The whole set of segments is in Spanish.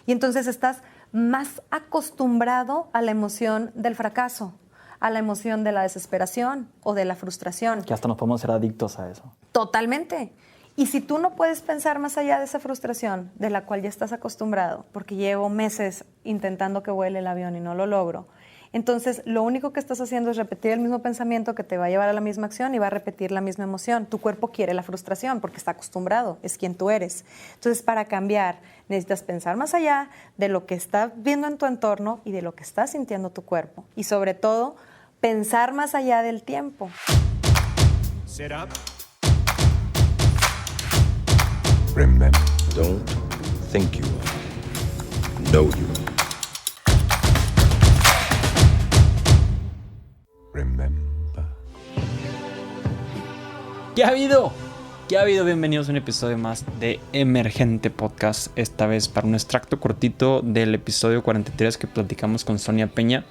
Y entonces estás más acostumbrado a la emoción del fracaso, a la emoción de la desesperación o de la frustración. Que hasta nos podemos ser adictos a eso. Totalmente. Y si tú no puedes pensar más allá de esa frustración de la cual ya estás acostumbrado, porque llevo meses intentando que vuele el avión y no lo logro, entonces lo único que estás haciendo es repetir el mismo pensamiento que te va a llevar a la misma acción y va a repetir la misma emoción. Tu cuerpo quiere la frustración porque está acostumbrado, es quien tú eres. Entonces, para cambiar, necesitas pensar más allá de lo que estás viendo en tu entorno y de lo que está sintiendo tu cuerpo. Y sobre todo, pensar más allá del tiempo. Sit up. Remember, don't think you are. Know you are. Remember. ¿Qué ha habido? ¿Qué ha habido? Bienvenidos a un episodio más de Emergente Podcast. Esta vez para un extracto cortito del episodio 43 que platicamos con Sonia Peña.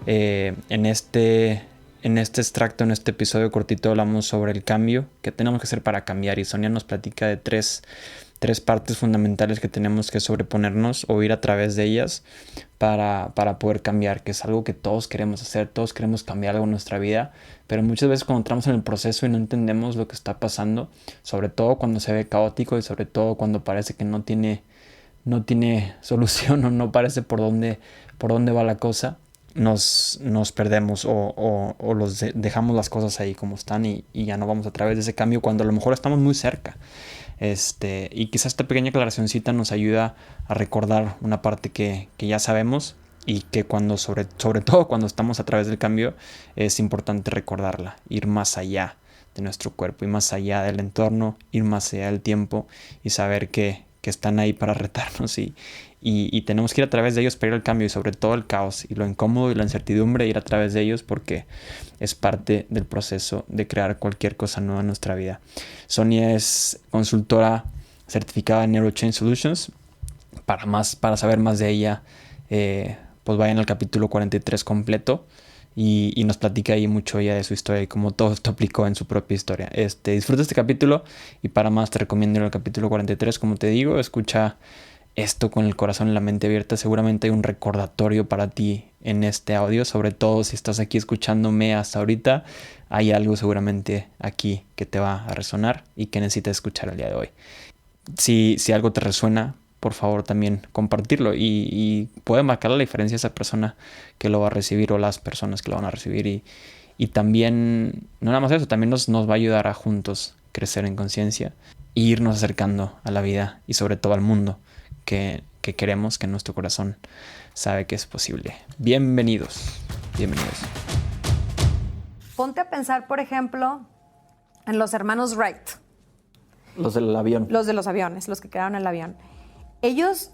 En este extracto, en este episodio cortito, hablamos sobre el cambio que tenemos que hacer para cambiar. Y Sonia nos platica de tres partes fundamentales que tenemos que sobreponernos o ir a través de ellas para poder cambiar, que es algo que todos queremos hacer. Todos queremos cambiar algo en nuestra vida, pero muchas veces cuando entramos en el proceso y no entendemos lo que está pasando, sobre todo cuando se ve caótico y sobre todo cuando parece que no tiene solución o no parece por dónde va la cosa, nos perdemos o dejamos las cosas ahí como están y ya no vamos a través de ese cambio cuando a lo mejor estamos muy cerca. Y quizás esta pequeña aclaracioncita nos ayuda a recordar una parte que ya sabemos y que cuando sobre todo cuando estamos a través del cambio es importante recordarla, ir más allá de nuestro cuerpo, ir más allá del entorno, ir más allá del tiempo y saber que están ahí para retarnos y tenemos que ir a través de ellos para ir al cambio y sobre todo el caos y lo incómodo y la incertidumbre, ir a través de ellos porque es parte del proceso de crear cualquier cosa nueva en nuestra vida. Sonia es consultora certificada en NeuroChange Solutions. Para saber más de ella, pues vayan al capítulo 43 completo y nos platica ahí mucho ella de su historia y cómo todo esto aplicó en su propia historia. Disfruta este capítulo y para más te recomiendo ir al capítulo 43. Como te digo, escucha esto con el corazón y la mente abierta. Seguramente hay un recordatorio para ti en este audio, sobre todo si estás aquí escuchándome hasta ahorita. Hay algo seguramente aquí que te va a resonar y que necesitas escuchar el día de hoy. Si algo te resuena, por favor también compartirlo y puede marcar la diferencia esa persona que lo va a recibir o las personas que lo van a recibir y también, no nada más eso, también nos va a ayudar a juntos crecer en conciencia e irnos acercando a la vida y sobre todo al mundo que queremos, que nuestro corazón sabe que es posible. Bienvenidos. Ponte a pensar, por ejemplo, en los hermanos Wright. Los del avión. Los de los aviones, los que crearon el avión. Ellos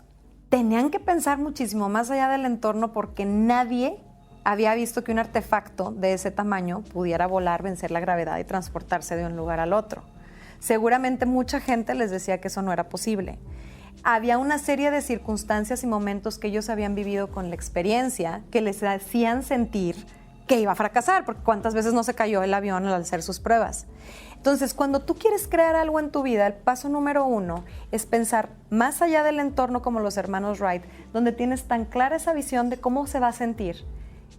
tenían que pensar muchísimo más allá del entorno porque nadie había visto que un artefacto de ese tamaño pudiera volar, vencer la gravedad y transportarse de un lugar al otro. Seguramente mucha gente les decía que eso no era posible. Había una serie de circunstancias y momentos que ellos habían vivido con la experiencia que les hacían sentir que iba a fracasar, porque cuántas veces no se cayó el avión al hacer sus pruebas. Entonces, cuando tú quieres crear algo en tu vida, el paso número 1 es pensar más allá del entorno como los hermanos Wright, donde tienes tan clara esa visión de cómo se va a sentir,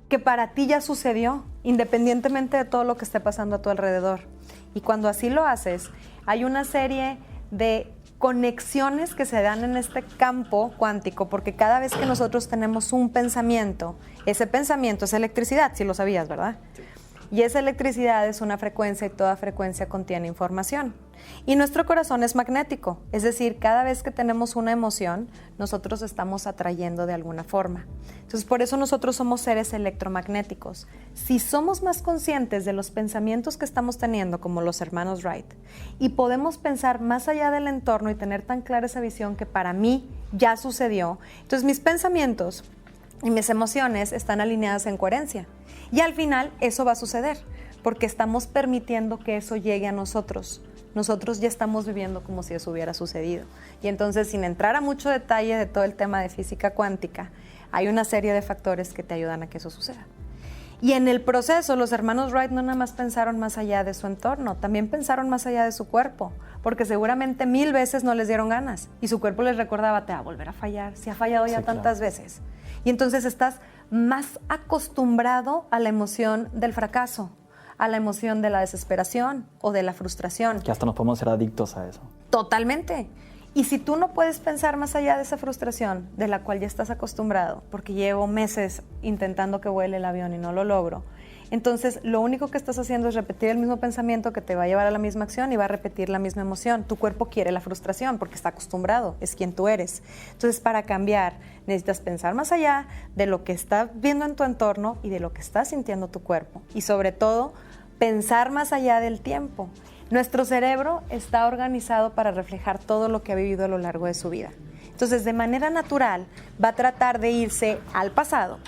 que para ti ya sucedió, independientemente de todo lo que esté pasando a tu alrededor. Y cuando así lo haces, hay una serie de conexiones que se dan en este campo cuántico, porque cada vez que nosotros tenemos un pensamiento, ese pensamiento es electricidad, si lo sabías, ¿verdad? Sí. Y esa electricidad es una frecuencia y toda frecuencia contiene información. Y nuestro corazón es magnético, es decir, cada vez que tenemos una emoción, nosotros estamos atrayendo de alguna forma. Entonces, por eso nosotros somos seres electromagnéticos. Si somos más conscientes de los pensamientos que estamos teniendo, como los hermanos Wright, y podemos pensar más allá del entorno y tener tan clara esa visión que para mí ya sucedió, entonces mis pensamientos y mis emociones están alineadas en coherencia. Y al final eso va a suceder, porque estamos permitiendo que eso llegue a nosotros. Nosotros ya estamos viviendo como si eso hubiera sucedido. Y entonces, sin entrar a mucho detalle de todo el tema de física cuántica, hay una serie de factores que te ayudan a que eso suceda. Y en el proceso, los hermanos Wright no nada más pensaron más allá de su entorno, también pensaron más allá de su cuerpo, porque seguramente 1000 veces no les dieron ganas y su cuerpo les recordaba, te va a volver a fallar, si ha fallado ya tantas veces. Y entonces estás más acostumbrado a la emoción del fracaso, a la emoción de la desesperación o de la frustración. Que hasta nos podemos ser adictos a eso. Totalmente. Y si tú no puedes pensar más allá de esa frustración de la cual ya estás acostumbrado, porque llevo meses intentando que vuele el avión y no lo logro, entonces lo único que estás haciendo es repetir el mismo pensamiento que te va a llevar a la misma acción y va a repetir la misma emoción. Tu cuerpo quiere la frustración porque está acostumbrado, es quien tú eres. Entonces, para cambiar, necesitas pensar más allá de lo que estás viendo en tu entorno y de lo que está sintiendo tu cuerpo. Y sobre todo, pensar más allá del tiempo. Nuestro cerebro está organizado para reflejar todo lo que ha vivido a lo largo de su vida. Entonces, de manera natural, va a tratar de irse al pasado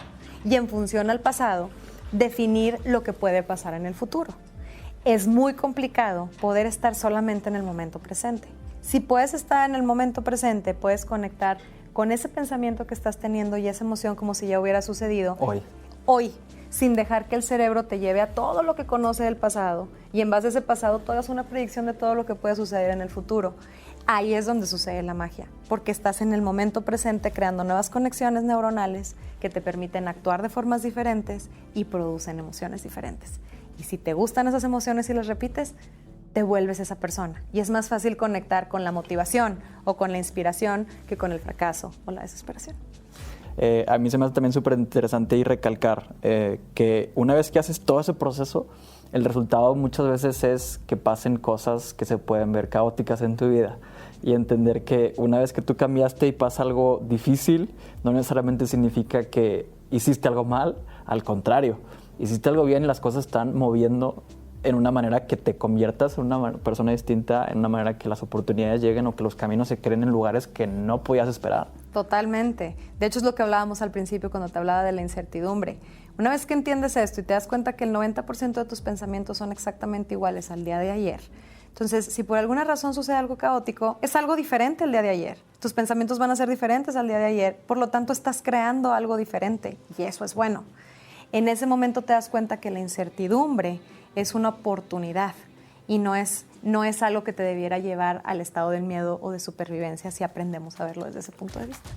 y en función al pasado, definir lo que puede pasar en el futuro. Es muy complicado poder estar solamente en el momento presente. Si puedes estar en el momento presente, puedes conectar con ese pensamiento que estás teniendo y esa emoción como si ya hubiera sucedido. Hoy, sin dejar que el cerebro te lleve a todo lo que conoce del pasado y en base a ese pasado tú hagas una predicción de todo lo que puede suceder en el futuro. Ahí es donde sucede la magia, porque estás en el momento presente creando nuevas conexiones neuronales que te permiten actuar de formas diferentes y producen emociones diferentes. Y si te gustan esas emociones y las repites, te vuelves esa persona. Y es más fácil conectar con la motivación o con la inspiración que con el fracaso o la desesperación. A mí se me hace también súper interesante y recalcar que una vez que haces todo ese proceso, el resultado muchas veces es que pasen cosas que se pueden ver caóticas en tu vida y entender que una vez que tú cambiaste y pasa algo difícil, no necesariamente significa que hiciste algo mal, al contrario, hiciste algo bien y las cosas están moviendo en una manera que te conviertas en una persona distinta, en una manera que las oportunidades lleguen o que los caminos se creen en lugares que no podías esperar. Totalmente. De hecho, es lo que hablábamos al principio cuando te hablaba de la incertidumbre. Una vez que entiendes esto y te das cuenta que el 90% de tus pensamientos son exactamente iguales al día de ayer, entonces, si por alguna razón sucede algo caótico, es algo diferente el día de ayer. Tus pensamientos van a ser diferentes al día de ayer, por lo tanto, estás creando algo diferente y eso es bueno. En ese momento te das cuenta que la incertidumbre es una oportunidad y no es algo que te debiera llevar al estado del miedo o de supervivencia si aprendemos a verlo desde ese punto de vista.